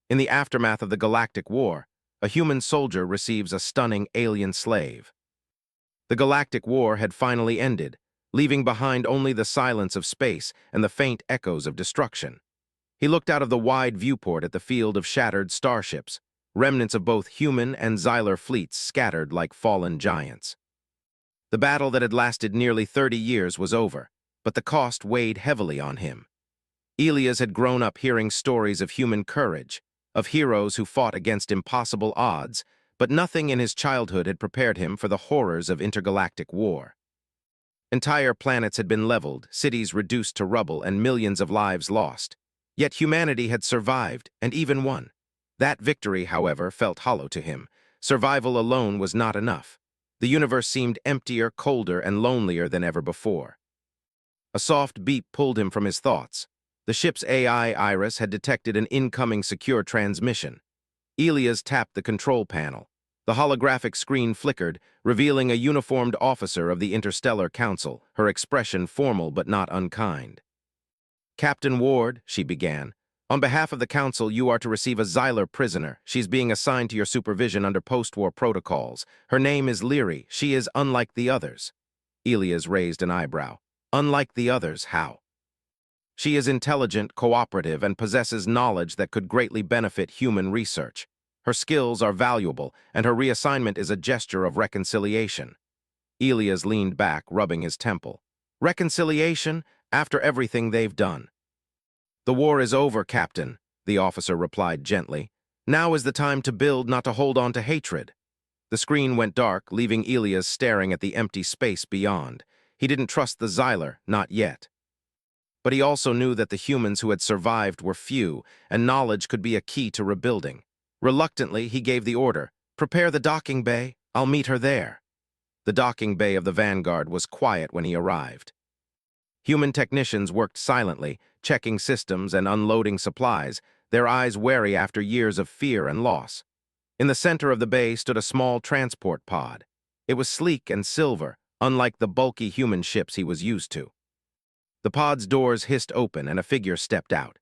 In the aftermath of the Galactic War, a human soldier receives a stunning alien slave. The Galactic War had finally ended, leaving behind only the silence of space and the faint echoes of destruction. He looked out of the wide viewport at the field of shattered starships, remnants of both human and Xylar fleets scattered like fallen giants. The battle that had lasted nearly 30 years was over, but the cost weighed heavily on him. Elias had grown up hearing stories of human courage, of heroes who fought against impossible odds, but nothing in his childhood had prepared him for the horrors of intergalactic war. Entire planets had been leveled, cities reduced to rubble, and millions of lives lost. Yet humanity had survived, and even won. That victory, however, felt hollow to him. Survival alone was not enough. The universe seemed emptier, colder, and lonelier than ever before. A soft beep pulled him from his thoughts. The ship's AI iris had detected an incoming secure transmission. Elias tapped the control panel. The holographic screen flickered, revealing a uniformed officer of the Interstellar Council, her expression formal but not unkind. "Captain Ward," she began, "on behalf of the Council, you are to receive a Xylar prisoner. She's being assigned to your supervision under post-war protocols. Her name is Leary. She is unlike the others." Elias raised an eyebrow. "Unlike the others, how?" "She is intelligent, cooperative, and possesses knowledge that could greatly benefit human research. Her skills are valuable, and her reassignment is a gesture of reconciliation." Elias leaned back, rubbing his temple. "Reconciliation? After everything they've done." "The war is over, Captain," the officer replied gently. "Now is the time to build, not to hold on to hatred." The screen went dark, leaving Elias staring at the empty space beyond. He didn't trust the Xylar, not yet. But he also knew that the humans who had survived were few, and knowledge could be a key to rebuilding. Reluctantly, he gave the order, "Prepare the docking bay. I'll meet her there." The docking bay of the Vanguard was quiet when he arrived. Human technicians worked silently, checking systems and unloading supplies, their eyes wary after years of fear and loss. In the center of the bay stood a small transport pod. It was sleek and silver, unlike the bulky human ships he was used to. The pod's doors hissed open and a figure stepped out.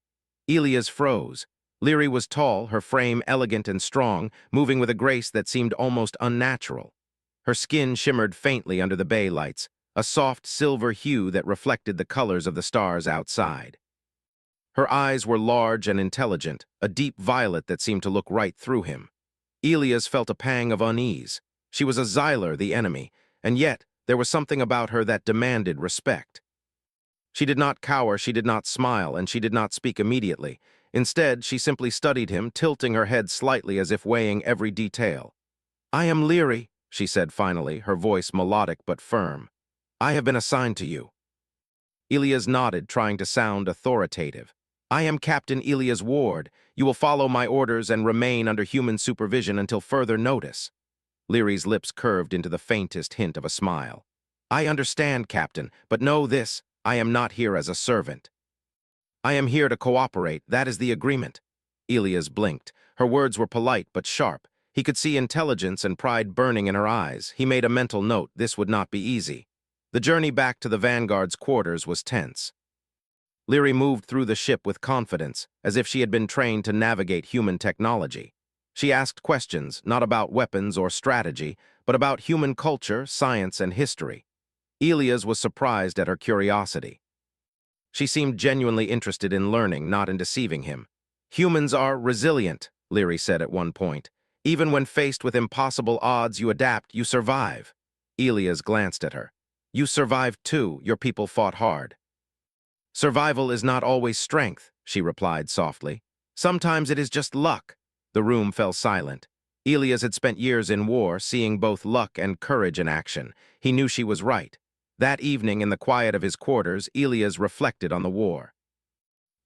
Elias froze. Leary was tall, her frame elegant and strong, moving with a grace that seemed almost unnatural. Her skin shimmered faintly under the bay lights, a soft silver hue that reflected the colors of the stars outside. Her eyes were large and intelligent, a deep violet that seemed to look right through him. Elias felt a pang of unease. She was a Xylar, the enemy, and yet there was something about her that demanded respect. She did not cower, she did not smile, and she did not speak immediately. Instead, she simply studied him, tilting her head slightly as if weighing every detail. "I am Leary," she said finally, her voice melodic but firm. "I have been assigned to you." Elias nodded, trying to sound authoritative. "I am Captain Elias Ward. You will follow my orders and remain under human supervision until further notice." Leary's lips curved into the faintest hint of a smile. "I understand, Captain, but know this, I am not here as a servant. I am here to cooperate, that is the agreement." Elias blinked. Her words were polite but sharp. He could see intelligence and pride burning in her eyes. He made a mental note, this would not be easy. The journey back to the Vanguard's quarters was tense. Leary moved through the ship with confidence, as if she had been trained to navigate human technology. She asked questions, not about weapons or strategy, but about human culture, science, and history. Elias was surprised at her curiosity. She seemed genuinely interested in learning, not in deceiving him. "Humans are resilient," Leary said at one point. "Even when faced with impossible odds, you adapt, you survive." Elias glanced at her. "You survived too, your people fought hard." "Survival is not always strength," she replied softly. "Sometimes it is just luck." The room fell silent. Elias had spent years in war, seeing both luck and courage in action. He knew she was right. That evening, in the quiet of his quarters, Elias reflected on the war.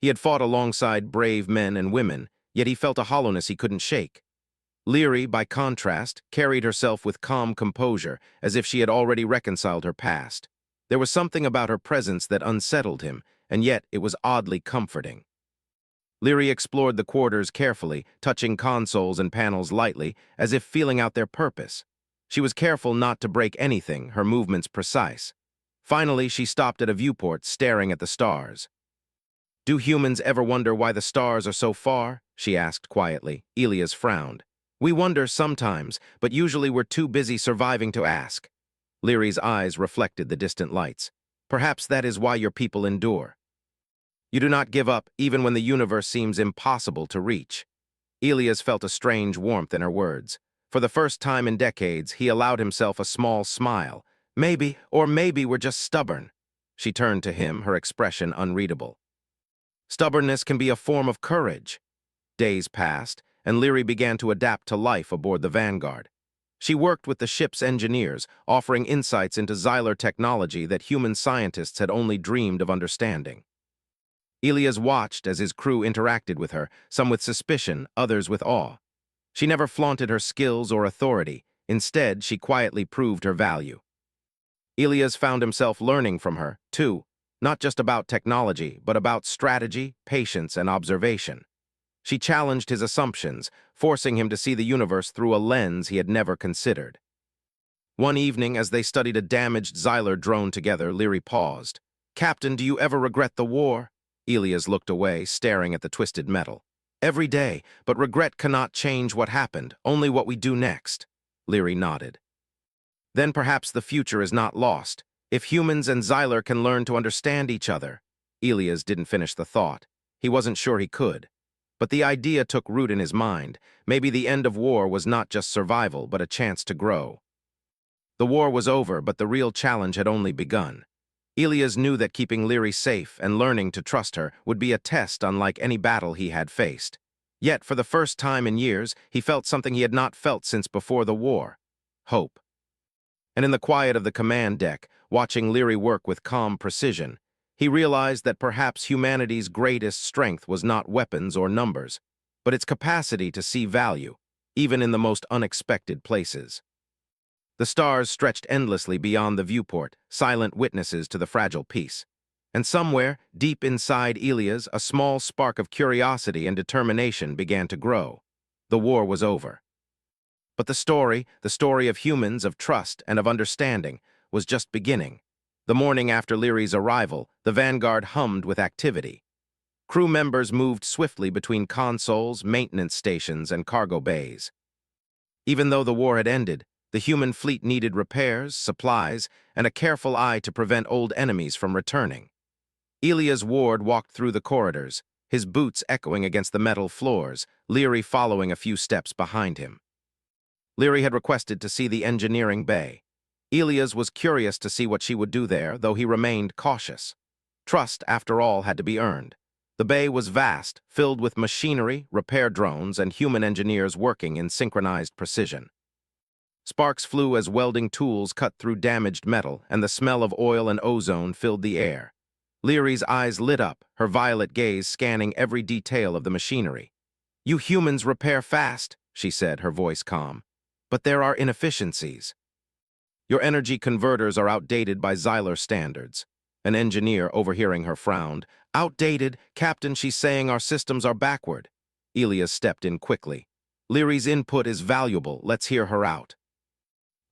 He had fought alongside brave men and women, yet he felt a hollowness he couldn't shake. Leary, by contrast, carried herself with calm composure, as if she had already reconciled her past. There was something about her presence that unsettled him, and yet it was oddly comforting. Leary explored the quarters carefully, touching consoles and panels lightly, as if feeling out their purpose. She was careful not to break anything, her movements precise. Finally, she stopped at a viewport, staring at the stars. Do humans ever wonder why the stars are so far? She asked quietly. Elias frowned. We wonder sometimes, but usually we're too busy surviving to ask. Leary's eyes reflected the distant lights. Perhaps that is why your people endure. You do not give up even when the universe seems impossible to reach. Elias felt a strange warmth in her words. For the first time in decades, he allowed himself a small smile. Maybe we're just stubborn. She turned to him, her expression unreadable. Stubbornness can be a form of courage. Days passed, and Leary began to adapt to life aboard the Vanguard. She worked with the ship's engineers, offering insights into Xylar technology that human scientists had only dreamed of understanding. Elias watched as his crew interacted with her, some with suspicion, others with awe. She never flaunted her skills or authority. Instead, she quietly proved her value. Elias found himself learning from her, too, not just about technology, but about strategy, patience, and observation. She challenged his assumptions, forcing him to see the universe through a lens he had never considered. One evening, as they studied a damaged Xylar drone together, Leary paused. Captain, do you ever regret the war? Elias looked away, staring at the twisted metal. Every day, but regret cannot change what happened, only what we do next. Leary nodded. Then perhaps the future is not lost. If humans and Xylar can learn to understand each other. Elias didn't finish the thought. He wasn't sure he could. But the idea took root in his mind. Maybe the end of war was not just survival, but a chance to grow. The war was over, but the real challenge had only begun. Elias knew that keeping Leary safe and learning to trust her would be a test unlike any battle he had faced. Yet, for the first time in years, he felt something he had not felt since before the war. Hope. And in the quiet of the command deck, watching Leary work with calm precision, he realized that perhaps humanity's greatest strength was not weapons or numbers, but its capacity to see value, even in the most unexpected places. The stars stretched endlessly beyond the viewport, silent witnesses to the fragile peace. And somewhere, deep inside Elias, a small spark of curiosity and determination began to grow. The war was over. But the story of humans, of trust, and of understanding, was just beginning. The morning after Leary's arrival, the Vanguard hummed with activity. Crew members moved swiftly between consoles, maintenance stations, and cargo bays. Even though the war had ended, the human fleet needed repairs, supplies, and a careful eye to prevent old enemies from returning. Elias Ward walked through the corridors, his boots echoing against the metal floors, Leary following a few steps behind him. Leary had requested to see the engineering bay. Elias was curious to see what she would do there, though he remained cautious. Trust, after all, had to be earned. The bay was vast, filled with machinery, repair drones, and human engineers working in synchronized precision. Sparks flew as welding tools cut through damaged metal, and the smell of oil and ozone filled the air. Leary's eyes lit up, her violet gaze scanning every detail of the machinery. You humans repair fast, she said, her voice calm. But there are inefficiencies. Your energy converters are outdated by Xylar standards. An engineer, overhearing her, frowned. Outdated? Captain, she's saying our systems are backward. Elias stepped in quickly. Leary's input is valuable. Let's hear her out.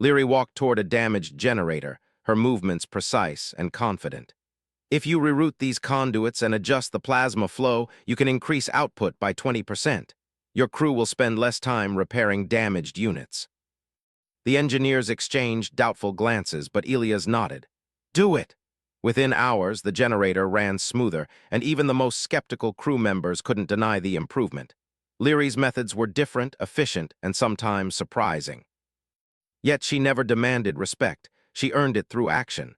Leary walked toward a damaged generator, her movements precise and confident. If you reroute these conduits and adjust the plasma flow, you can increase output by 20%. Your crew will spend less time repairing damaged units. The engineers exchanged doubtful glances, but Elias nodded. Do it! Within hours, the generator ran smoother, and even the most skeptical crew members couldn't deny the improvement. Leary's methods were different, efficient, and sometimes surprising. Yet she never demanded respect. She earned it through action.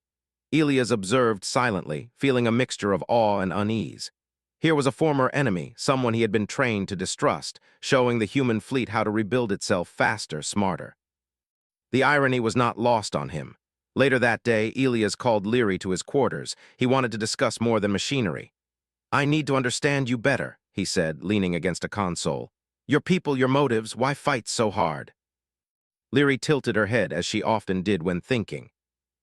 Elias observed silently, feeling a mixture of awe and unease. Here was a former enemy, someone he had been trained to distrust, showing the human fleet how to rebuild itself faster, smarter. The irony was not lost on him. Later that day, Elias called Leary to his quarters. He wanted to discuss more than machinery. I need to understand you better, he said, leaning against a console. Your people, your motives, why fight so hard? Leary tilted her head, as she often did when thinking.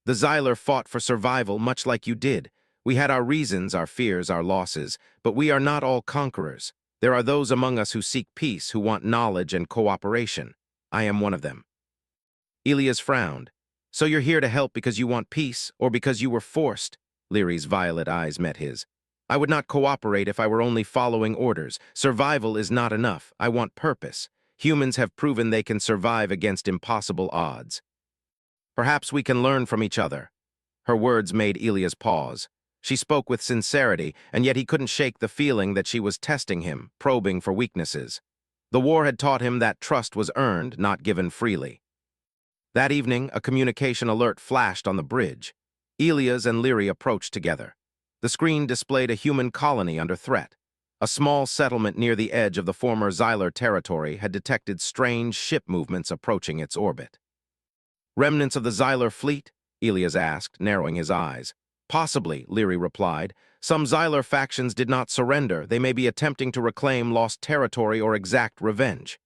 The Xylar fought for survival much like you did. We had our reasons, our fears, our losses, but we are not all conquerors. There are those among us who seek peace, who want knowledge and cooperation. I am one of them. Elias frowned. So you're here to help because you want peace, or because you were forced? Leary's violet eyes met his. I would not cooperate if I were only following orders. Survival is not enough. I want purpose. Humans have proven they can survive against impossible odds. Perhaps we can learn from each other. Her words made Elias pause. She spoke with sincerity, and yet he couldn't shake the feeling that she was testing him, probing for weaknesses. The war had taught him that trust was earned, not given freely. That evening, a communication alert flashed on the bridge. Elias and Leary approached together. The screen displayed a human colony under threat. A small settlement near the edge of the former Xylar territory had detected strange ship movements approaching its orbit. Remnants of the Xylar fleet? Elias asked, narrowing his eyes. Possibly, Leary replied. Some Xylar factions did not surrender. They may be attempting to reclaim lost territory or exact revenge.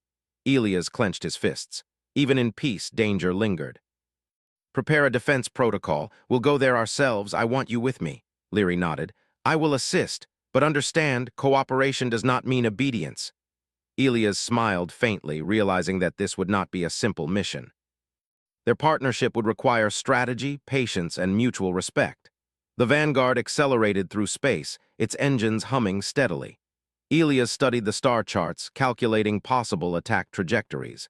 Elias clenched his fists. Even in peace, danger lingered. Prepare a defense protocol. We'll go there ourselves. I want you with me. Leary nodded. I will assist, but understand, cooperation does not mean obedience. Elias smiled faintly, realizing that this would not be a simple mission. Their partnership would require strategy, patience, and mutual respect. The Vanguard accelerated through space, its engines humming steadily. Elias studied the star charts, calculating possible attack trajectories.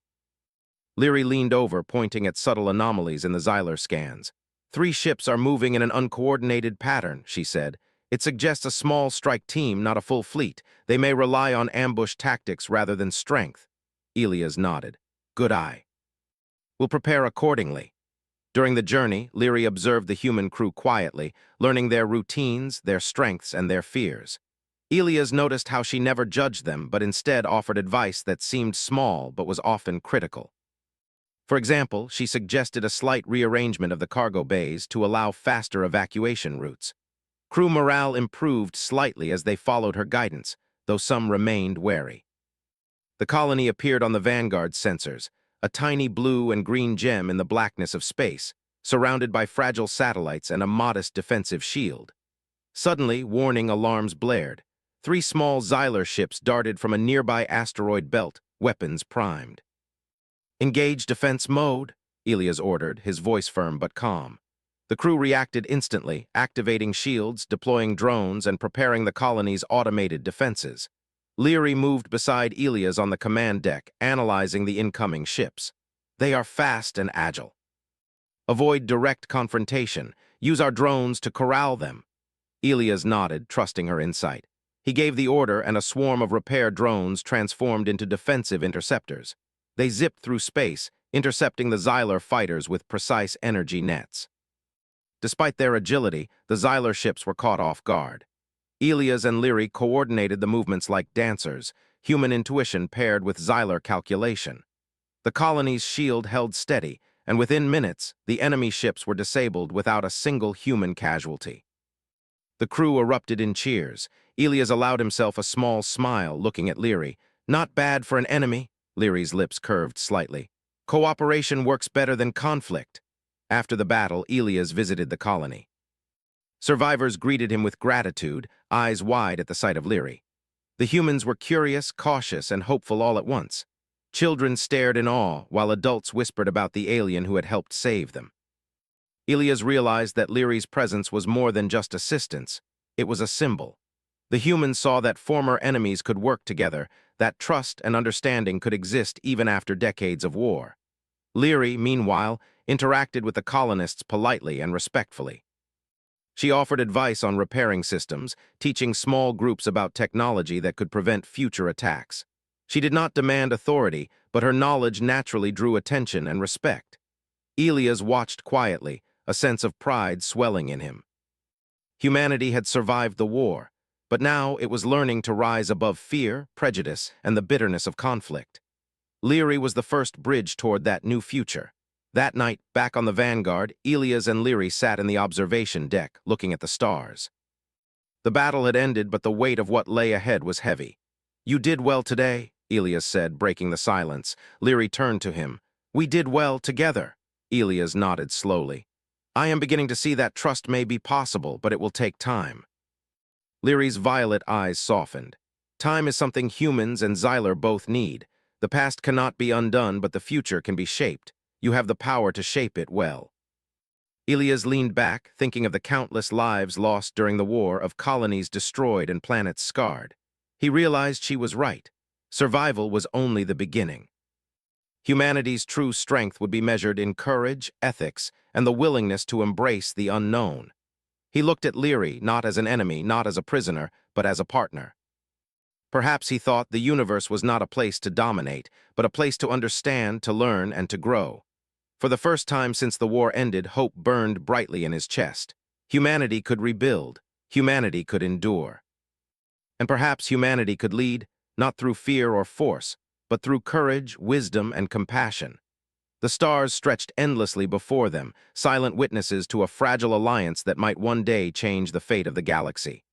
Leary leaned over, pointing at subtle anomalies in the Xylar scans. 3 ships are moving in an uncoordinated pattern, she said. It suggests a small strike team, not a full fleet. They may rely on ambush tactics rather than strength. Elias nodded. Good eye. We'll prepare accordingly. During the journey, Leary observed the human crew quietly, learning their routines, their strengths, and their fears. Elias noticed how she never judged them, but instead offered advice that seemed small but was often critical. For example, she suggested a slight rearrangement of the cargo bays to allow faster evacuation routes. Crew morale improved slightly as they followed her guidance, though some remained wary. The colony appeared on the Vanguard sensors, a tiny blue and green gem in the blackness of space, surrounded by fragile satellites and a modest defensive shield. Suddenly, warning alarms blared. 3 small Xylar ships darted from a nearby asteroid belt, weapons primed. Engage defense mode, Elias ordered, his voice firm but calm. The crew reacted instantly, activating shields, deploying drones, and preparing the colony's automated defenses. Leary moved beside Elias on the command deck, analyzing the incoming ships. They are fast and agile. Avoid direct confrontation. Use our drones to corral them. Elias nodded, trusting her insight. He gave the order, and a swarm of repair drones transformed into defensive interceptors. They zipped through space, intercepting the Xylar fighters with precise energy nets. Despite their agility, the Xylar ships were caught off guard. Elias and Leary coordinated the movements like dancers, human intuition paired with Xylar calculation. The colony's shield held steady, and within minutes, the enemy ships were disabled without a single human casualty. The crew erupted in cheers. Elias allowed himself a small smile, looking at Leary. Not bad for an enemy. Leary's lips curved slightly. Cooperation works better than conflict. After the battle, Elias visited the colony. Survivors greeted him with gratitude, eyes wide at the sight of Leary. The humans were curious, cautious, and hopeful all at once. Children stared in awe, while adults whispered about the alien who had helped save them. Elias realized that Leary's presence was more than just assistance. It was a symbol. The humans saw that former enemies could work together, that trust and understanding could exist even after decades of war. Leary, meanwhile, interacted with the colonists politely and respectfully. She offered advice on repairing systems, teaching small groups about technology that could prevent future attacks. She did not demand authority, but her knowledge naturally drew attention and respect. Elias watched quietly, a sense of pride swelling in him. Humanity had survived the war, but now it was learning to rise above fear, prejudice, and the bitterness of conflict. Leary was the first bridge toward that new future. That night, back on the Vanguard, Elias and Leary sat in the observation deck, looking at the stars. The battle had ended, but the weight of what lay ahead was heavy. You did well today, Elias said, breaking the silence. Leary turned to him. We did well together. Elias nodded slowly. I am beginning to see that trust may be possible, but it will take time. Leary's violet eyes softened. Time is something humans and Xylar both need. The past cannot be undone, but the future can be shaped. You have the power to shape it well. Elias leaned back, thinking of the countless lives lost during the war, of colonies destroyed and planets scarred. He realized she was right. Survival was only the beginning. Humanity's true strength would be measured in courage, ethics, and the willingness to embrace the unknown. He looked at Leary not as an enemy, not as a prisoner, but as a partner. Perhaps he thought the universe was not a place to dominate, but a place to understand, to learn, and to grow. For the first time since the war ended, hope burned brightly in his chest. Humanity could rebuild. Humanity could endure. And perhaps humanity could lead, not through fear or force, but through courage, wisdom, and compassion. The stars stretched endlessly before them, silent witnesses to a fragile alliance that might one day change the fate of the galaxy.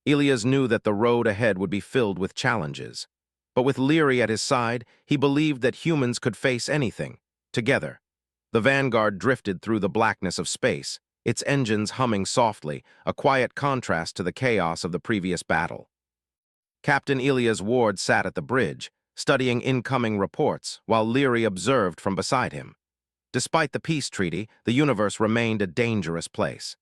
Elias knew that the road ahead would be filled with challenges. But with Leary at his side, he believed that humans could face anything, together. The Vanguard drifted through the blackness of space, its engines humming softly, a quiet contrast to the chaos of the previous battle. Captain Elias Ward sat at the bridge, studying incoming reports, while Leary observed from beside him. Despite the peace treaty, the universe remained a dangerous place.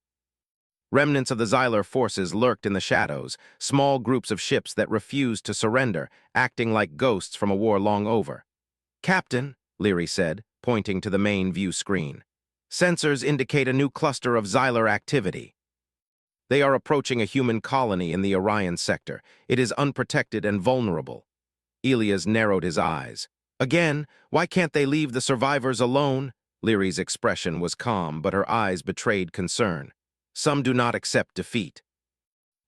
Remnants of the Xylar forces lurked in the shadows, small groups of ships that refused to surrender, acting like ghosts from a war long over. "Captain," Leary said, pointing to the main view screen, "sensors indicate a new cluster of Xylar activity. They are approaching a human colony in the Orion sector. It is unprotected and vulnerable." Elias narrowed his eyes. "Again, why can't they leave the survivors alone?" Leary's expression was calm, but her eyes betrayed concern. "Some do not accept defeat.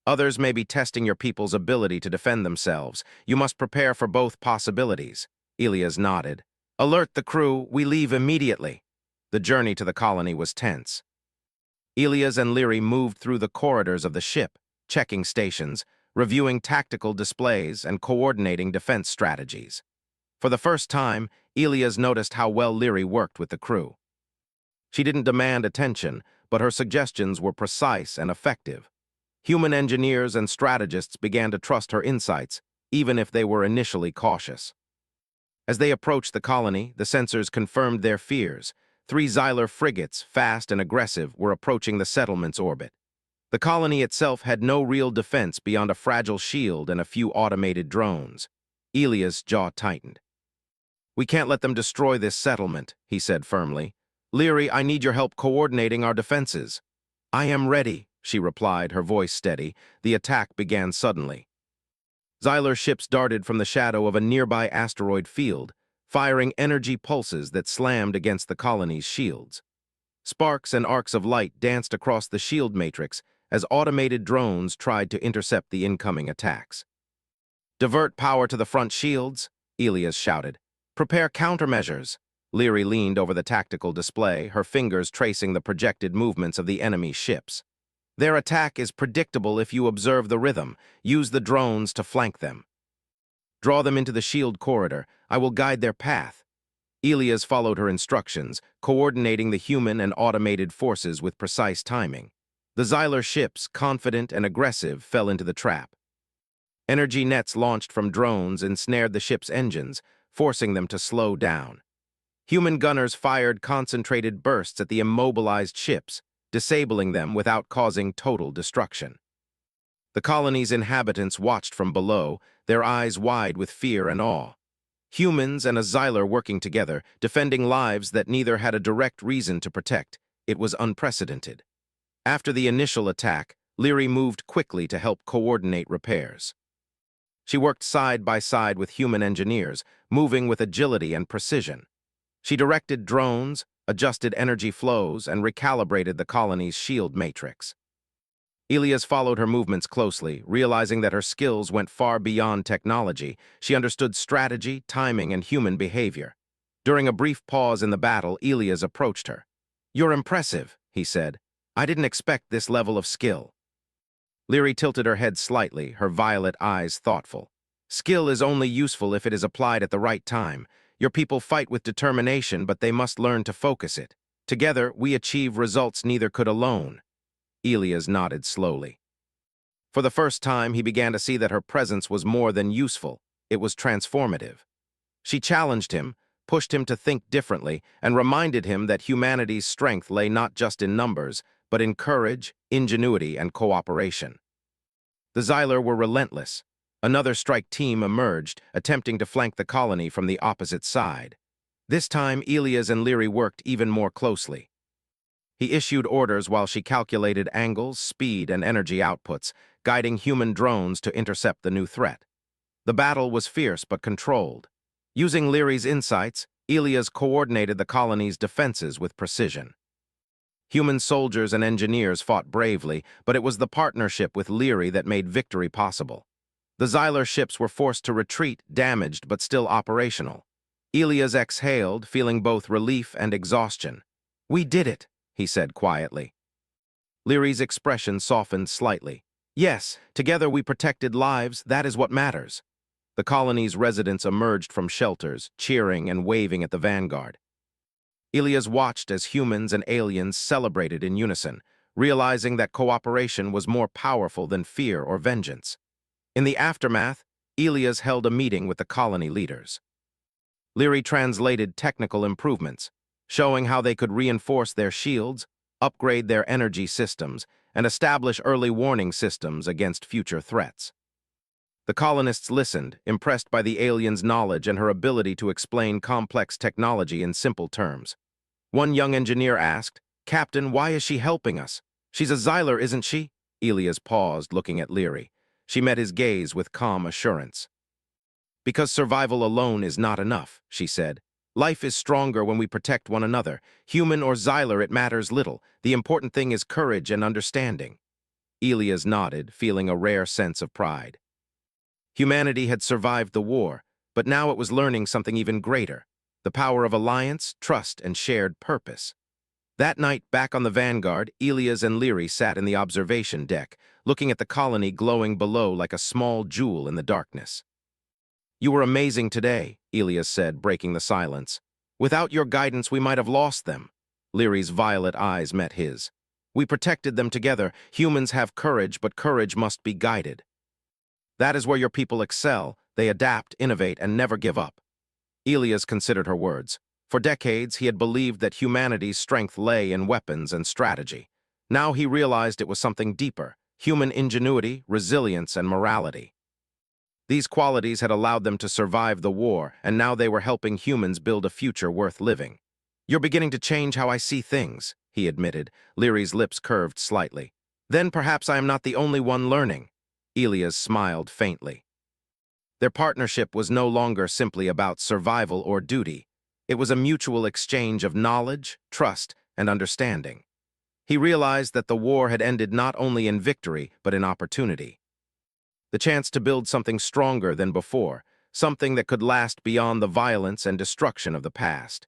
Others may be testing your people's ability to defend themselves. You must prepare for both possibilities." Elias nodded. "Alert the crew, we leave immediately." The journey to the colony was tense. Elias and Leary moved through the corridors of the ship, checking stations, reviewing tactical displays, and coordinating defense strategies. For the first time, Elias noticed how well Leary worked with the crew. She didn't demand attention, but her suggestions were precise and effective. Human engineers and strategists began to trust her insights, even if they were initially cautious. As they approached the colony, the sensors confirmed their fears. 3 Xylar frigates, fast and aggressive, were approaching the settlement's orbit. The colony itself had no real defense beyond a fragile shield and a few automated drones. Elias' jaw tightened. "We can't let them destroy this settlement," he said firmly. "Leary, I need your help coordinating our defenses." "I am ready," she replied, her voice steady. The attack began suddenly. Xylar ships darted from the shadow of a nearby asteroid field, firing energy pulses that slammed against the colony's shields. Sparks and arcs of light danced across the shield matrix as automated drones tried to intercept the incoming attacks. "Divert power to the front shields," Elias shouted. "Prepare countermeasures." Leary leaned over the tactical display, her fingers tracing the projected movements of the enemy ships. "Their attack is predictable if you observe the rhythm. Use the drones to flank them. Draw them into the shield corridor. I will guide their path." Elias followed her instructions, coordinating the human and automated forces with precise timing. The Xylar ships, confident and aggressive, fell into the trap. Energy nets launched from drones ensnared the ship's engines, forcing them to slow down. Human gunners fired concentrated bursts at the immobilized ships, disabling them without causing total destruction. The colony's inhabitants watched from below, their eyes wide with fear and awe. Humans and a Xylar working together, defending lives that neither had a direct reason to protect. It was unprecedented. After the initial attack, Leary moved quickly to help coordinate repairs. She worked side by side with human engineers, moving with agility and precision. She directed drones, adjusted energy flows, and recalibrated the colony's shield matrix. Elias followed her movements closely, realizing that her skills went far beyond technology. She understood strategy, timing, and human behavior. During a brief pause in the battle, Elias approached her. "You're impressive," he said. "I didn't expect this level of skill." Leary tilted her head slightly, her violet eyes thoughtful. "Skill is only useful if it is applied at the right time. Your people fight with determination, but they must learn to focus it. Together, we achieve results neither could alone." Elias nodded slowly. For the first time, he began to see that her presence was more than useful. It was transformative. She challenged him, pushed him to think differently and reminded him that humanity's strength lay not just in numbers, but in courage, ingenuity, and cooperation. The Xylar were relentless. Another strike team emerged, attempting to flank the colony from the opposite side. This time, Elias and Leary worked even more closely. He issued orders while she calculated angles, speed, and energy outputs, guiding human drones to intercept the new threat. The battle was fierce but controlled. Using Leary's insights, Elias coordinated the colony's defenses with precision. Human soldiers and engineers fought bravely, but it was the partnership with Leary that made victory possible. The Xylar ships were forced to retreat, damaged but still operational. Elias exhaled, feeling both relief and exhaustion. "We did it," he said quietly. Leary's expression softened slightly. "Yes, together we protected lives, that is what matters." The colony's residents emerged from shelters, cheering and waving at the vanguard. Elias watched as humans and aliens celebrated in unison, realizing that cooperation was more powerful than fear or vengeance. In the aftermath, Elias held a meeting with the colony leaders. Leary translated technical improvements, showing how they could reinforce their shields, upgrade their energy systems, and establish early warning systems against future threats. The colonists listened, impressed by the alien's knowledge and her ability to explain complex technology in simple terms. One young engineer asked, "Captain, why is she helping us? She's a Xylar, isn't she?" Elias paused, looking at Leary. She met his gaze with calm assurance. "Because survival alone is not enough," she said. "Life is stronger when we protect one another. Human or Xylar, it matters little. The important thing is courage and understanding." Elias nodded, feeling a rare sense of pride. Humanity had survived the war, but now it was learning something even greater: the power of alliance, trust, and shared purpose. That night, back on the Vanguard, Elias and Leary sat in the observation deck, looking at the colony glowing below like a small jewel in the darkness. "You were amazing today," Elias said, breaking the silence. "Without your guidance, we might have lost them." Leary's violet eyes met his. "We protected them together. Humans have courage, but courage must be guided. That is where your people excel. They adapt, innovate, and never give up." Elias considered her words. For decades, he had believed that humanity's strength lay in weapons and strategy. Now he realized it was something deeper: human ingenuity, resilience, and morality. These qualities had allowed them to survive the war, and now they were helping humans build a future worth living. "You're beginning to change how I see things," he admitted. Leary's lips curved slightly. "Then perhaps I am not the only one learning." Elias smiled faintly. Their partnership was no longer simply about survival or duty. It was a mutual exchange of knowledge, trust, and understanding. He realized that the war had ended not only in victory, but in opportunity. The chance to build something stronger than before, something that could last beyond the violence and destruction of the past.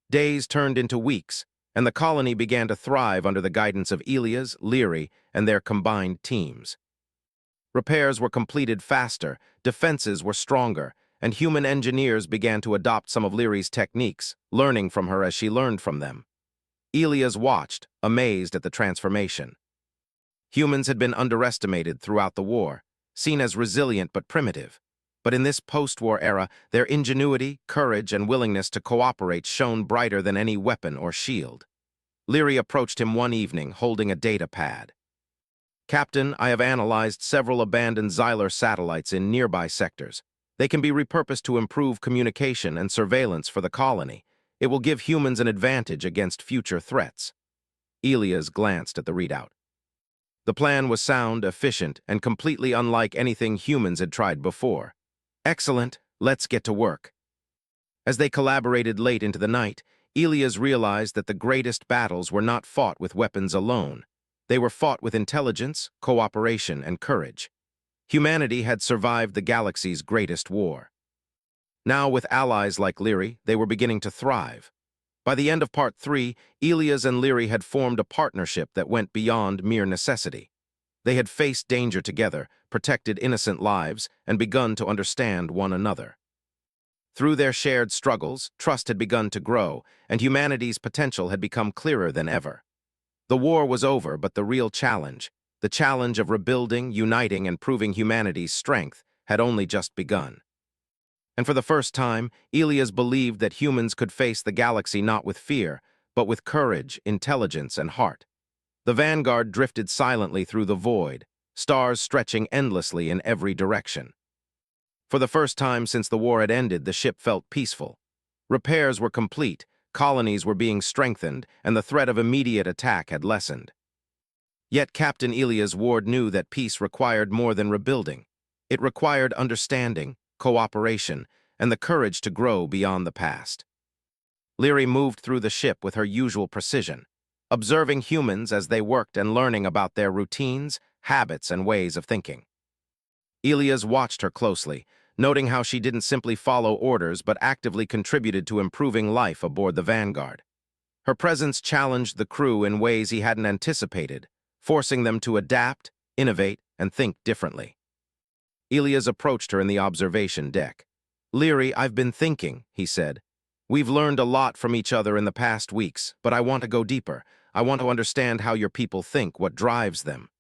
Days turned into weeks, and the colony began to thrive under the guidance of Elias, Leary, and their combined teams. Repairs were completed faster, defenses were stronger, and human engineers began to adopt some of Leary's techniques, learning from her as she learned from them. Elias watched, amazed at the transformation. Humans had been underestimated throughout the war, seen as resilient but primitive. But in this post-war era, their ingenuity, courage, and willingness to cooperate shone brighter than any weapon or shield. Leary approached him one evening, holding a data pad. "Captain, I have analyzed several abandoned Xylar satellites in nearby sectors. They can be repurposed to improve communication and surveillance for the colony. It will give humans an advantage against future threats." Elias glanced at the readout. The plan was sound, efficient, and completely unlike anything humans had tried before. "Excellent, let's get to work." As they collaborated late into the night, Elias realized that the greatest battles were not fought with weapons alone. They were fought with intelligence, cooperation, and courage. Humanity had survived the galaxy's greatest war. Now, with allies like Leary, they were beginning to thrive. By the end of Part 3, Elias and Leary had formed a partnership that went beyond mere necessity. They had faced danger together, protected innocent lives, and begun to understand one another. Through their shared struggles, trust had begun to grow, and humanity's potential had become clearer than ever. The war was over, but the real challenge, the challenge of rebuilding, uniting, and proving humanity's strength, had only just begun. And for the first time, Elias believed that humans could face the galaxy not with fear, but with courage, intelligence, and heart. The Vanguard drifted silently through the void, stars stretching endlessly in every direction. For the first time since the war had ended, the ship felt peaceful. Repairs were complete, colonies were being strengthened, and the threat of immediate attack had lessened. Yet Captain Elias Ward knew that peace required more than rebuilding. It required understanding, cooperation, and the courage to grow beyond the past. Leary moved through the ship with her usual precision, observing humans as they worked and learning about their routines, habits, and ways of thinking. Elias watched her closely, noting how she didn't simply follow orders but actively contributed to improving life aboard the Vanguard. Her presence challenged the crew in ways he hadn't anticipated, forcing them to adapt, innovate, and think differently. Elias approached her in the observation deck. "Leary, I've been thinking," he said. "We've learned a lot from each other in the past weeks, but I want to go deeper. I want to understand how your people think, what drives them.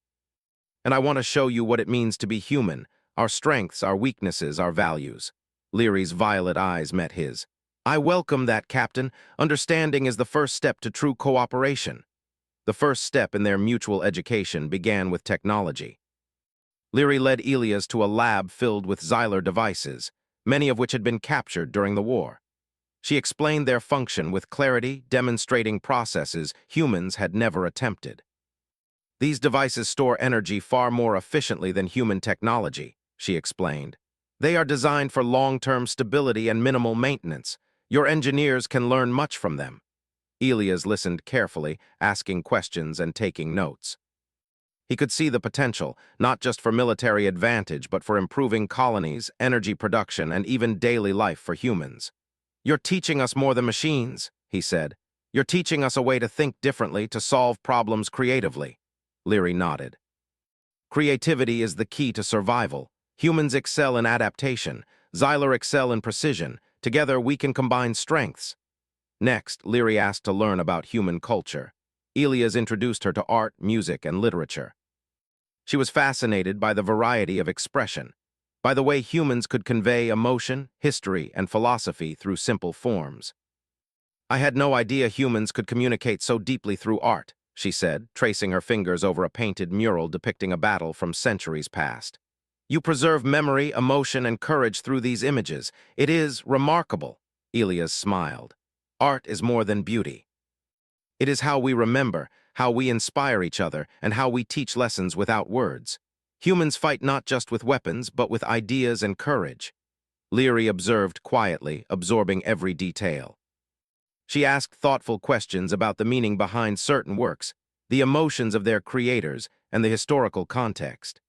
And I want to show you what it means to be human, our strengths, our weaknesses, our values." Leary's violet eyes met his. "I welcome that, Captain. Understanding is the first step to true cooperation." The first step in their mutual education began with technology. Leary led Elias to a lab filled with Xylar devices, many of which had been captured during the war. She explained their function with clarity, demonstrating processes humans had never attempted. "These devices store energy far more efficiently than human technology," she explained. "They are designed for long-term stability and minimal maintenance. Your engineers can learn much from them." Elias listened carefully, asking questions and taking notes. He could see the potential, not just for military advantage, but for improving colonies, energy production, and even daily life for humans. "You're teaching us more than machines," he said. "You're teaching us a way to think differently, to solve problems creatively." Leary nodded. "Creativity is the key to survival. Humans excel in adaptation. Xylar excel in precision. Together, we can combine strengths." Next, Leary asked to learn about human culture. Elias introduced her to art, music, and literature. She was fascinated by the variety of expression, by the way humans could convey emotion, history, and philosophy through simple forms. "I had no idea humans could communicate so deeply through art," she said, tracing her fingers over a painted mural depicting a battle from centuries past. "You preserve memory, emotion, and courage through these images. It is remarkable." Elias smiled. "Art is more than beauty. It is how we remember, how we inspire each other, and how we teach lessons without words. Humans fight not just with weapons, but with ideas and courage." Leary observed quietly, absorbing every detail. She asked thoughtful questions about the meaning behind certain works, the emotions of their creators, and the historical context.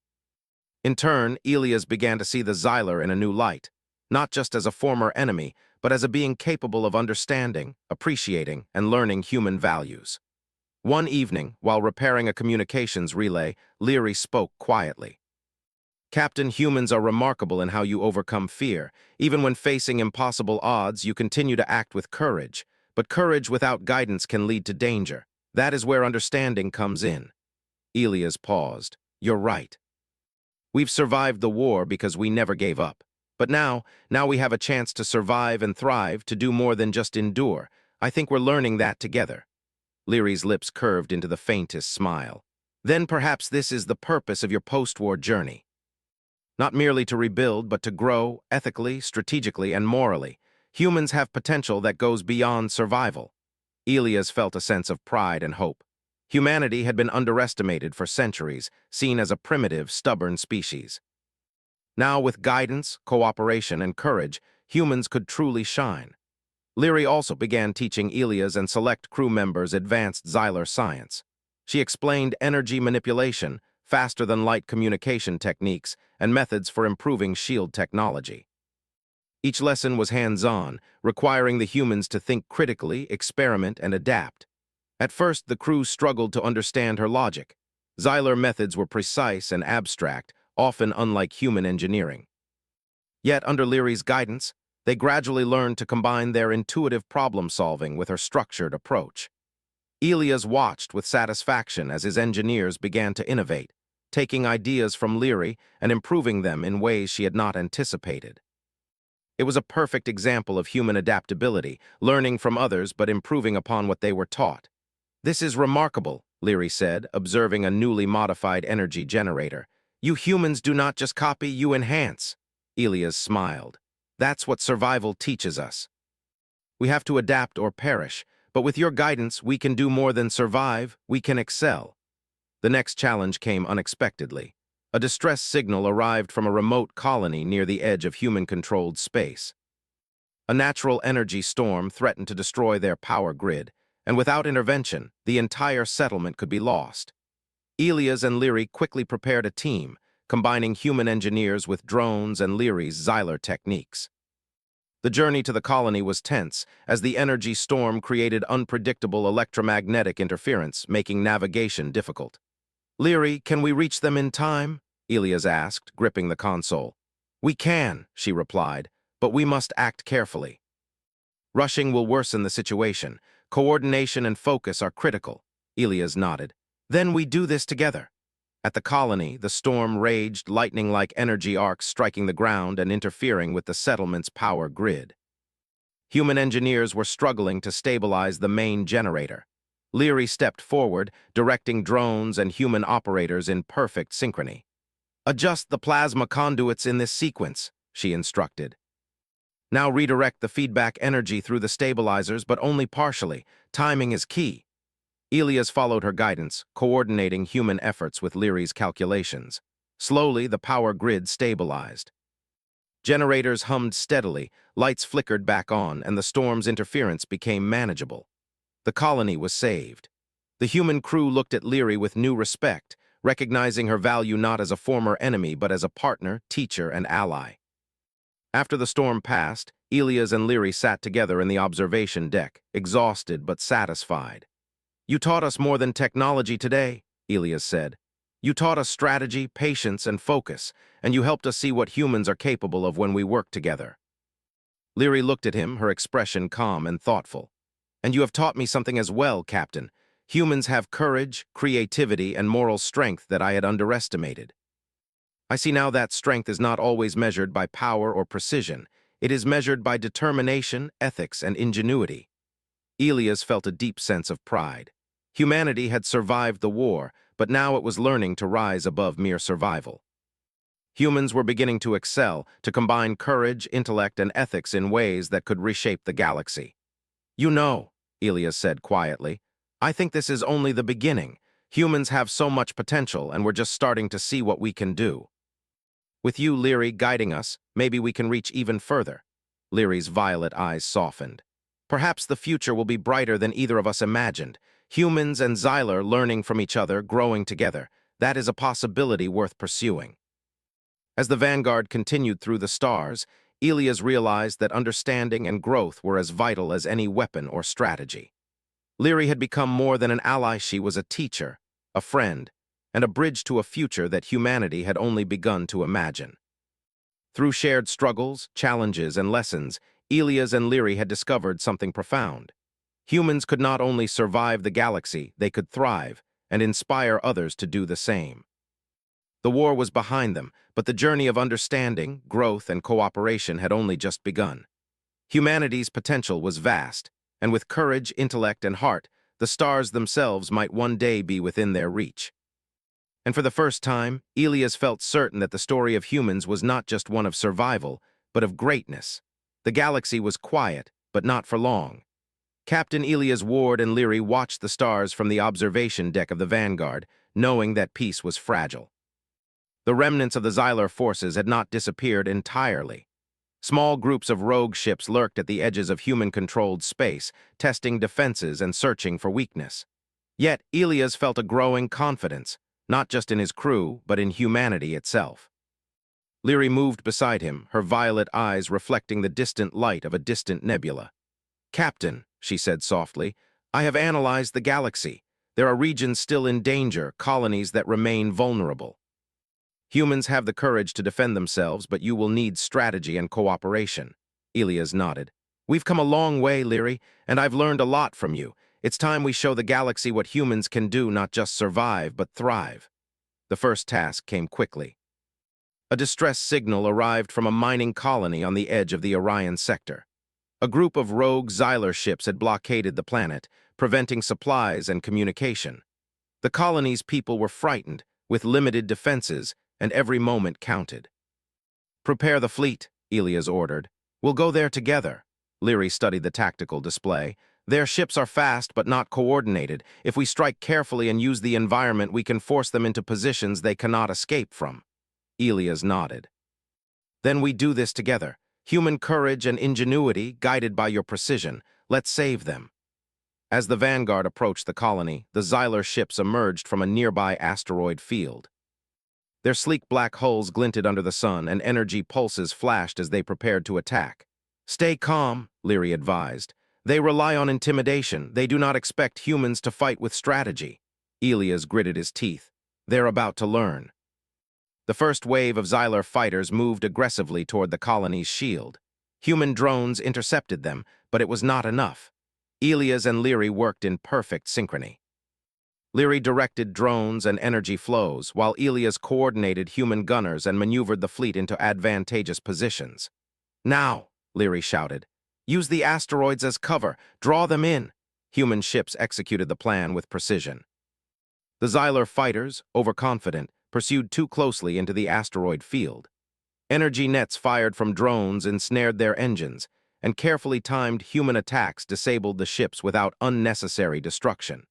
In turn, Elias began to see the Xylar in a new light, not just as a former enemy, but as a being capable of understanding, appreciating, and learning human values. One evening, while repairing a communications relay, Leary spoke quietly. "Captain, humans are remarkable in how you overcome fear. Even when facing impossible odds, you continue to act with courage. But courage without guidance can lead to danger. That is where understanding comes in." Elias paused. "You're right. We've survived the war because we never gave up. But now we have a chance to survive and thrive, to do more than just endure. I think we're learning that together." Leary's lips curved into the faintest smile. "Then perhaps this is the purpose of your post-war journey. Not merely to rebuild, but to grow, ethically, strategically, and morally. Humans have potential that goes beyond survival." Elias felt a sense of pride and hope. Humanity had been underestimated for centuries, seen as a primitive, stubborn species. Now, with guidance, cooperation, and courage, humans could truly shine. Leary also began teaching Elias and select crew members advanced Xylar science. She explained energy manipulation, faster-than-light communication techniques, and methods for improving shield technology. Each lesson was hands-on, requiring the humans to think critically, experiment, and adapt. At first, the crew struggled to understand her logic. Xylar methods were precise and abstract, often unlike human engineering. Yet, under Leary's guidance, they gradually learned to combine their intuitive problem-solving with her structured approach. Elias watched with satisfaction as his engineers began to innovate, taking ideas from Leary and improving them in ways she had not anticipated. It was a perfect example of human adaptability, learning from others but improving upon what they were taught. "This is remarkable," Leary said, observing a newly modified energy generator. "You humans do not just copy, you enhance." Elias smiled. "That's what survival teaches us. We have to adapt or perish, but with your guidance, we can do more than survive, we can excel." The next challenge came unexpectedly. A distress signal arrived from a remote colony near the edge of human-controlled space. A natural energy storm threatened to destroy their power grid, and without intervention, the entire settlement could be lost. Elias and Leary quickly prepared a team, combining human engineers with drones and Leary's Xyler techniques. The journey to the colony was tense, as the energy storm created unpredictable electromagnetic interference, making navigation difficult. "Leary, can we reach them in time?" Elias asked, gripping the console. "We can," she replied, "but we must act carefully. Rushing will worsen the situation. Coordination and focus are critical." Elias nodded. "Then we do this together." At the colony, the storm raged, lightning-like energy arcs striking the ground and interfering with the settlement's power grid. Human engineers were struggling to stabilize the main generator. Leary stepped forward, directing drones and human operators in perfect synchrony. "Adjust the plasma conduits in this sequence," she instructed. "Now redirect the feedback energy through the stabilizers, but only partially. Timing is key." Elias followed her guidance, coordinating human efforts with Leary's calculations. Slowly, the power grid stabilized. Generators hummed steadily, lights flickered back on, and the storm's interference became manageable. The colony was saved. The human crew looked at Leary with new respect, recognizing her value not as a former enemy but as a partner, teacher, and ally. After the storm passed, Elias and Leary sat together in the observation deck, exhausted but satisfied. "You taught us more than technology today," Elias said. "You taught us strategy, patience, and focus, and you helped us see what humans are capable of when we work together." Leary looked at him, her expression calm and thoughtful. "And you have taught me something as well, Captain. Humans have courage, creativity, and moral strength that I had underestimated. I see now that strength is not always measured by power or precision. It is measured by determination, ethics, and ingenuity." Elias felt a deep sense of pride. Humanity had survived the war, but now it was learning to rise above mere survival. Humans were beginning to excel, to combine courage, intellect, and ethics in ways that could reshape the galaxy. "You know," Elias said quietly, "I think this is only the beginning. Humans have so much potential, and we're just starting to see what we can do. With you, Leary, guiding us, maybe we can reach even further." Leary's violet eyes softened. "Perhaps the future will be brighter than either of us imagined. Humans and Xyler learning from each other, growing together. That is a possibility worth pursuing." As the vanguard continued through the stars, Elias realized that understanding and growth were as vital as any weapon or strategy. Leary had become more than an ally. She was a teacher, a friend, and a bridge to a future that humanity had only begun to imagine. Through shared struggles, challenges, and lessons, Elias and Leary had discovered something profound. Humans could not only survive the galaxy, they could thrive and inspire others to do the same. The war was behind them, but the journey of understanding, growth, and cooperation had only just begun. Humanity's potential was vast, and with courage, intellect, and heart, the stars themselves might one day be within their reach. And for the first time, Elias felt certain that the story of humans was not just one of survival, but of greatness. The galaxy was quiet, but not for long. Captain Elias Ward and Leary watched the stars from the observation deck of the Vanguard, knowing that peace was fragile. The remnants of the Xyler forces had not disappeared entirely. Small groups of rogue ships lurked at the edges of human-controlled space, testing defenses and searching for weakness. Yet Elias felt a growing confidence, not just in his crew, but in humanity itself. Leary moved beside him, her violet eyes reflecting the distant light of a distant nebula. "Captain," she said softly, "I have analyzed the galaxy. There are regions still in danger, colonies that remain vulnerable. Humans have the courage to defend themselves, but you will need strategy and cooperation." Elias nodded. "We've come a long way, Leary, and I've learned a lot from you. It's time we show the galaxy what humans can do, not just survive, but thrive." The first task came quickly. A distress signal arrived from a mining colony on the edge of the Orion sector. A group of rogue Xylar ships had blockaded the planet, preventing supplies and communication. The colony's people were frightened, with limited defenses, and every moment counted. "Prepare the fleet," Elias ordered. "We'll go there together." Leary studied the tactical display. "Their ships are fast but not coordinated. If we strike carefully and use the environment, we can force them into positions they cannot escape from." Elias nodded. "Then we do this together. Human courage and ingenuity, guided by your precision. Let's save them." As the vanguard approached the colony, the Xylar ships emerged from a nearby asteroid field. Their sleek black hulls glinted under the sun, and energy pulses flashed as they prepared to attack. "Stay calm," Leary advised. "They rely on intimidation. They do not expect humans to fight with strategy." Elias gritted his teeth. "They're about to learn." The first wave of Xylar fighters moved aggressively toward the colony's shield. Human drones intercepted them, but it was not enough. Elias and Leary worked in perfect synchrony. Leary directed drones and energy flows, while Elias coordinated human gunners and maneuvered the fleet into advantageous positions. "Now," Leary shouted, "use the asteroids as cover. Draw them in." Human ships executed the plan with precision. The Xylar fighters, overconfident, pursued too closely into the asteroid field. Energy nets fired from drones ensnared their engines, and carefully timed human attacks disabled the ships without unnecessary destruction.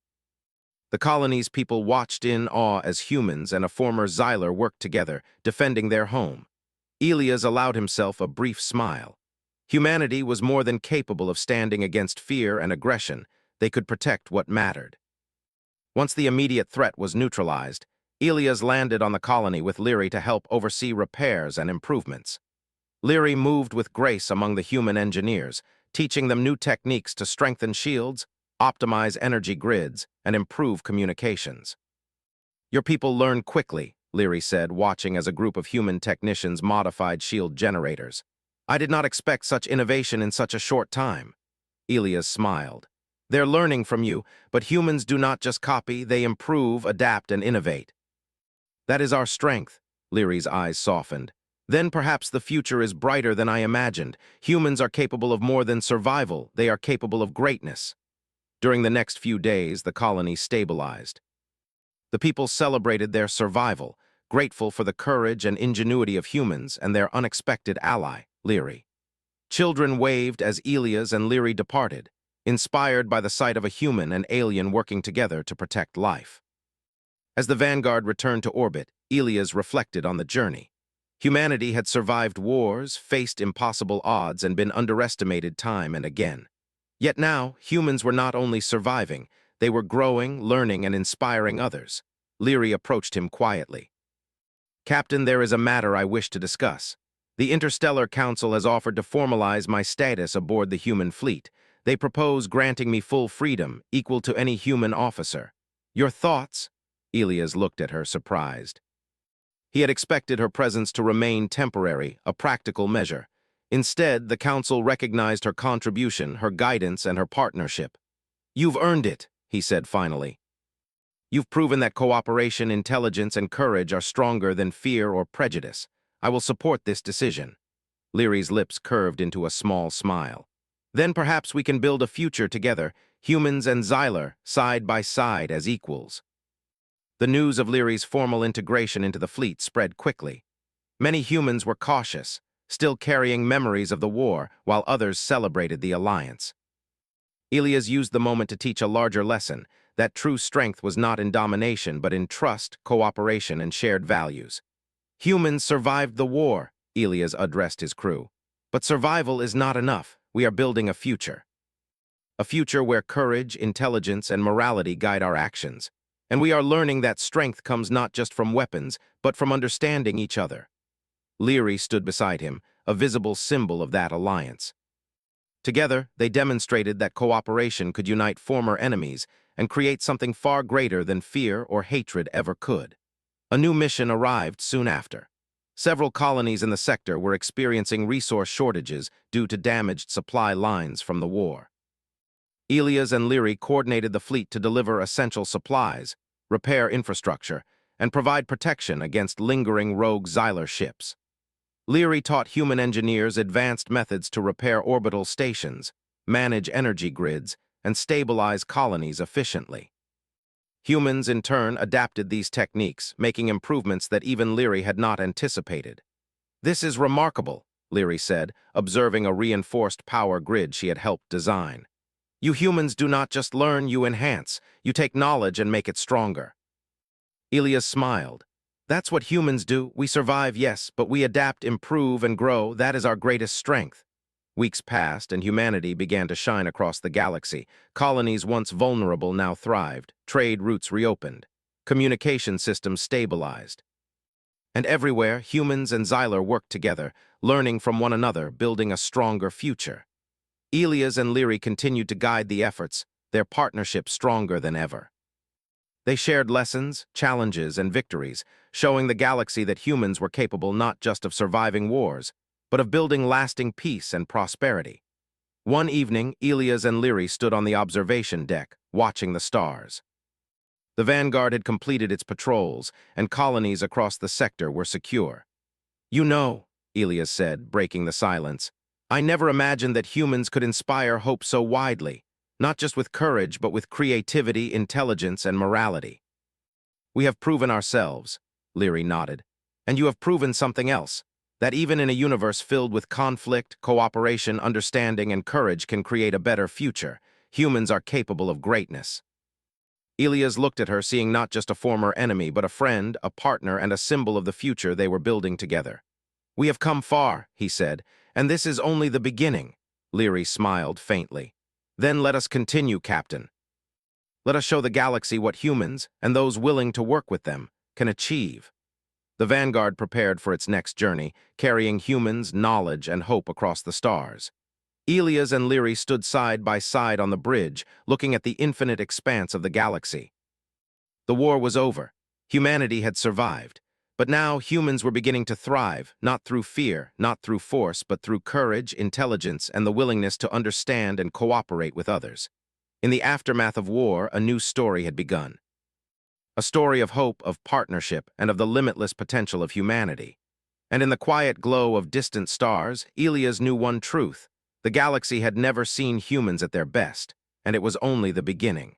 The colony's people watched in awe as humans and a former Xylar worked together, defending their home. Elias allowed himself a brief smile. Humanity was more than capable of standing against fear and aggression. They could protect what mattered. Once the immediate threat was neutralized, Elias landed on the colony with Leary to help oversee repairs and improvements. Leary moved with grace among the human engineers, teaching them new techniques to strengthen shields, optimize energy grids, and improve communications. "Your people learn quickly," Leary said, watching as a group of human technicians modified shield generators. "I did not expect such innovation in such a short time." Elias smiled. "They're learning from you, but humans do not just copy, they improve, adapt, and innovate." "That is our strength." Leary's eyes softened. "Then perhaps the future is brighter than I imagined. Humans are capable of more than survival, they are capable of greatness." During the next few days, the colony stabilized. The people celebrated their survival, grateful for the courage and ingenuity of humans and their unexpected ally, Leary. Children waved as Elias and Leary departed, inspired by the sight of a human and alien working together to protect life. As the Vanguard returned to orbit, Elias reflected on the journey. Humanity had survived wars, faced impossible odds, and been underestimated time and again. Yet now, humans were not only surviving, they were growing, learning, and inspiring others. Leary approached him quietly. "Captain, there is a matter I wish to discuss. The Interstellar Council has offered to formalize my status aboard the human fleet. They propose granting me full freedom, equal to any human officer. Your thoughts?" Elias looked at her, surprised. He had expected her presence to remain temporary, a practical measure. Instead, the Council recognized her contribution, her guidance, and her partnership. "You've earned it," he said finally. "You've proven that cooperation, intelligence, and courage are stronger than fear or prejudice. I will support this decision." Leary's lips curved into a small smile. "Then perhaps we can build a future together, humans and Xylar, side by side as equals." The news of Leary's formal integration into the fleet spread quickly. Many humans were cautious, still carrying memories of the war, while others celebrated the alliance. Elias used the moment to teach a larger lesson, that true strength was not in domination, but in trust, cooperation, and shared values. "Humans survived the war," Elias addressed his crew. "But survival is not enough. We are building a future. A future where courage, intelligence, and morality guide our actions. And we are learning that strength comes not just from weapons, but from understanding each other." Leary stood beside him, a visible symbol of that alliance. Together, they demonstrated that cooperation could unite former enemies and create something far greater than fear or hatred ever could. A new mission arrived soon after. Several colonies in the sector were experiencing resource shortages due to damaged supply lines from the war. Elias and Leary coordinated the fleet to deliver essential supplies, repair infrastructure, and provide protection against lingering rogue Xylar ships. Leary taught human engineers advanced methods to repair orbital stations, manage energy grids, and stabilize colonies efficiently. Humans, in turn, adapted these techniques, making improvements that even Leary had not anticipated. "This is remarkable," Leary said, observing a reinforced power grid she had helped design. "You humans do not just learn, you enhance. You take knowledge and make it stronger." Elias smiled. "That's what humans do. We survive, yes, but we adapt, improve, and grow. That is our greatest strength." Weeks passed, and humanity began to shine across the galaxy. Colonies once vulnerable now thrived. Trade routes reopened. Communication systems stabilized. And everywhere, humans and Xylar worked together, learning from one another, building a stronger future. Elias and Leary continued to guide the efforts, their partnership stronger than ever. They shared lessons, challenges, and victories, showing the galaxy that humans were capable not just of surviving wars, but of building lasting peace and prosperity. One evening, Elias and Leary stood on the observation deck, watching the stars. The Vanguard had completed its patrols, and colonies across the sector were secure. "You know," Elias said, breaking the silence, "I never imagined that humans could inspire hope so widely, not just with courage, but with creativity, intelligence, and morality." "We have proven ourselves," Leary nodded, "and you have proven something else, that even in a universe filled with conflict, cooperation, understanding, and courage can create a better future. Humans are capable of greatness." Elias looked at her, seeing not just a former enemy, but a friend, a partner, and a symbol of the future they were building together. "We have come far," he said, "and this is only the beginning." Leary smiled faintly. "Then let us continue, Captain. Let us show the galaxy what humans, and those willing to work with them, can achieve." The Vanguard prepared for its next journey, carrying humans, knowledge, and hope across the stars. Elias and Leary stood side by side on the bridge, looking at the infinite expanse of the galaxy. The war was over. Humanity had survived. But now humans were beginning to thrive, not through fear, not through force, but through courage, intelligence, and the willingness to understand and cooperate with others. In the aftermath of war, a new story had begun. A story of hope, of partnership, and of the limitless potential of humanity. And in the quiet glow of distant stars, Elias knew one truth. The galaxy had never seen humans at their best, and it was only the beginning.